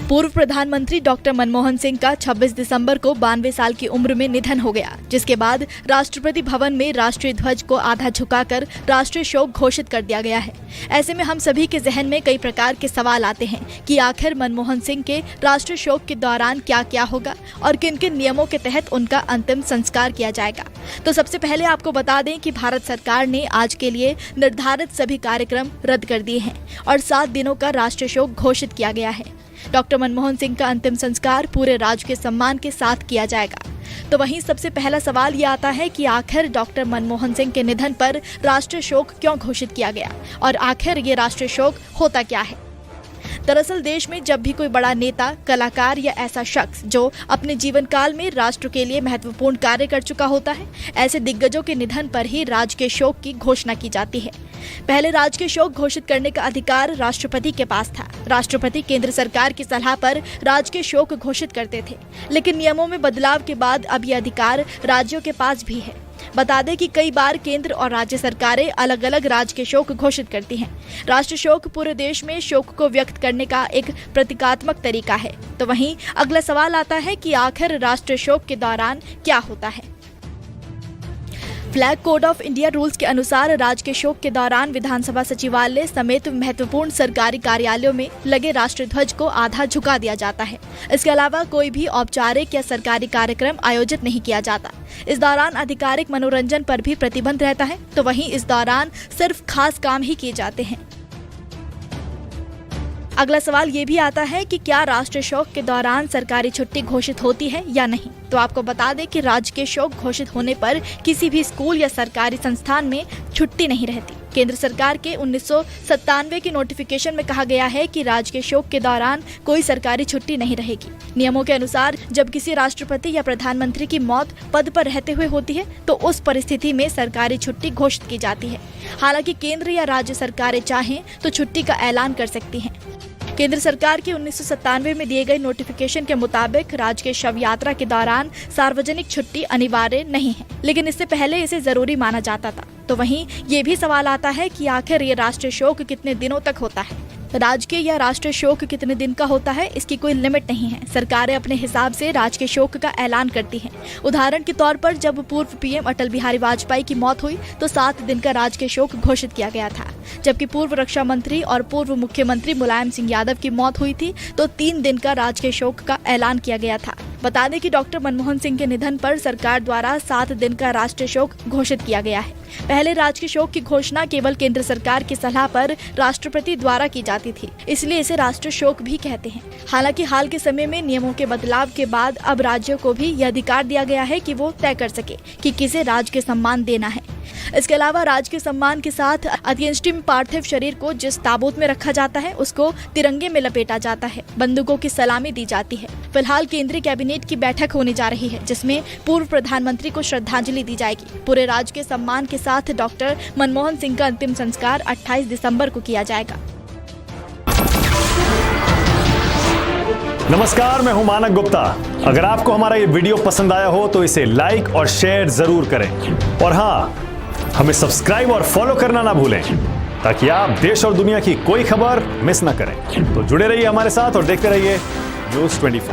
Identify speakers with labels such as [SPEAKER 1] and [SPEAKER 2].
[SPEAKER 1] पूर्व प्रधानमंत्री डॉक्टर मनमोहन सिंह का 26 दिसंबर को 92 साल की उम्र में निधन हो गया, जिसके बाद राष्ट्रपति भवन में राष्ट्रीय ध्वज को आधा झुकाकर राष्ट्रीय शोक घोषित कर दिया गया है। ऐसे में हम सभी के जहन में कई प्रकार के सवाल आते हैं कि आखिर मनमोहन सिंह के राष्ट्रीय शोक के दौरान क्या क्या होगा और किन किन नियमों के तहत उनका अंतिम संस्कार किया जाएगा। तो सबसे पहले आपको बता दें कि भारत सरकार ने आज के लिए निर्धारित सभी कार्यक्रम रद्द कर दिए हैं और 7 दिनों का राष्ट्रीय शोक घोषित किया गया है। डॉक्टर मनमोहन सिंह का अंतिम संस्कार पूरे राजकीय सम्मान के साथ किया जाएगा। तो वहीं सबसे पहला सवाल ये आता है कि आखिर डॉक्टर मनमोहन सिंह के निधन पर राष्ट्रीय शोक क्यों घोषित किया गया और आखिर ये राष्ट्रीय शोक होता क्या है। दरअसल देश में जब भी कोई बड़ा नेता, कलाकार या ऐसा शख्स जो अपने जीवन काल में राष्ट्र के लिए महत्वपूर्ण कार्य कर चुका होता है, ऐसे दिग्गजों के निधन पर ही राजकीय शोक की घोषणा की जाती है। पहले राजकीय शोक घोषित करने का अधिकार राष्ट्रपति के पास था। राष्ट्रपति केंद्र सरकार की सलाह पर राजकीय शोक घोषित करते थे, लेकिन नियमों में बदलाव के बाद अब ये अधिकार राज्यों के पास भी है। बता दें कि कई बार केंद्र और राज्य सरकारें अलग अलग राजकीय शोक घोषित करती हैं। राष्ट्रीय शोक पूरे देश में शोक को व्यक्त करने का एक प्रतीकात्मक तरीका है। तो वहीं अगला सवाल आता है कि आखिर राष्ट्रीय शोक के दौरान क्या होता है। Flag code of India rules के अनुसार राजकीय शोक के दौरान विधानसभा सचिवालय समेत महत्वपूर्ण सरकारी कार्यालयों में लगे राष्ट्रीय ध्वज को आधा झुका दिया जाता है। इसके अलावा कोई भी औपचारिक या सरकारी कार्यक्रम आयोजित नहीं किया जाता। इस दौरान आधिकारिक मनोरंजन पर भी प्रतिबंध रहता है। तो वहीं इस दौरान सिर्फ खास काम ही किए जाते हैं। अगला सवाल ये भी आता है कि क्या राष्ट्रीय शोक के दौरान सरकारी छुट्टी घोषित होती है या नहीं। तो आपको बता दें कि राजकीय शोक घोषित होने पर किसी भी स्कूल या सरकारी संस्थान में छुट्टी नहीं रहती। केंद्र सरकार के 1997 की नोटिफिकेशन में कहा गया है कि राजकीय शोक के दौरान कोई सरकारी छुट्टी नहीं रहेगी। नियमों के अनुसार जब किसी राष्ट्रपति या प्रधानमंत्री की मौत पद पर रहते हुए होती है तो उस परिस्थिति में सरकारी छुट्टी घोषित की जाती है। हालांकि केंद्र या राज्य सरकारें चाहें तो छुट्टी का ऐलान कर सकती हैं। केंद्र सरकार की 1997 में दिए गए नोटिफिकेशन के मुताबिक राजकीय शव यात्रा के दौरान सार्वजनिक छुट्टी अनिवार्य नहीं है, लेकिन इससे पहले इसे जरूरी माना जाता था। तो वहीं ये भी सवाल आता है कि आखिर ये राष्ट्रीय शोक कितने दिनों तक होता है। राजकीय या राष्ट्रीय शोक कितने दिन का होता है, इसकी कोई लिमिट नहीं है। सरकारें अपने हिसाब से राजकीय शोक का ऐलान करती हैं। उदाहरण के तौर पर जब पूर्व पीएम अटल बिहारी वाजपेयी की मौत हुई तो 7 दिन का राजकीय शोक घोषित किया गया था। जबकि पूर्व रक्षा मंत्री और पूर्व मुख्यमंत्री मुलायम सिंह यादव की मौत हुई थी तो 3 दिन का राजकीय शोक का ऐलान किया गया था। बता दें कि डॉक्टर मनमोहन सिंह के निधन पर सरकार द्वारा 7 दिन का राष्ट्रीय शोक घोषित किया गया है। पहले राजकीय शोक की घोषणा केवल केंद्र सरकार की सलाह पर राष्ट्रपति द्वारा की जाती थी, इसलिए इसे राष्ट्रीय शोक भी कहते हैं। हालांकि हाल के समय में नियमों के बदलाव के बाद अब राज्यों को भी यह अधिकार दिया गया है कि वो तय कर सके कि किसे राजकीय सम्मान देना है। इसके अलावा राजकीय सम्मान के साथ अंत्येष्टि पार्थिव शरीर को जिस ताबूत में रखा जाता है उसको तिरंगे में लपेटा जाता है। बंदूकों की सलामी दी जाती है। फिलहाल केंद्रीय कैबिनेट की बैठक होने जा रही है, जिसमें पूर्व प्रधानमंत्री को श्रद्धांजलि दी जाएगी। पूरे राजकीय सम्मान के साथ डॉक्टर मनमोहन सिंह का अंतिम संस्कार 28 दिसंबर को किया जाएगा।
[SPEAKER 2] नमस्कार, मैं हूं मानक गुप्ता। अगर आपको हमारा ये वीडियो पसंद आया हो तो इसे लाइक और शेयर जरूर करें और हाँ, हमें सब्सक्राइब और फॉलो करना ना भूलें ताकि आप देश और दुनिया की कोई खबर मिस ना करें। तो जुड़े रहिए हमारे साथ और देखते रहिए न्यूज़ 24।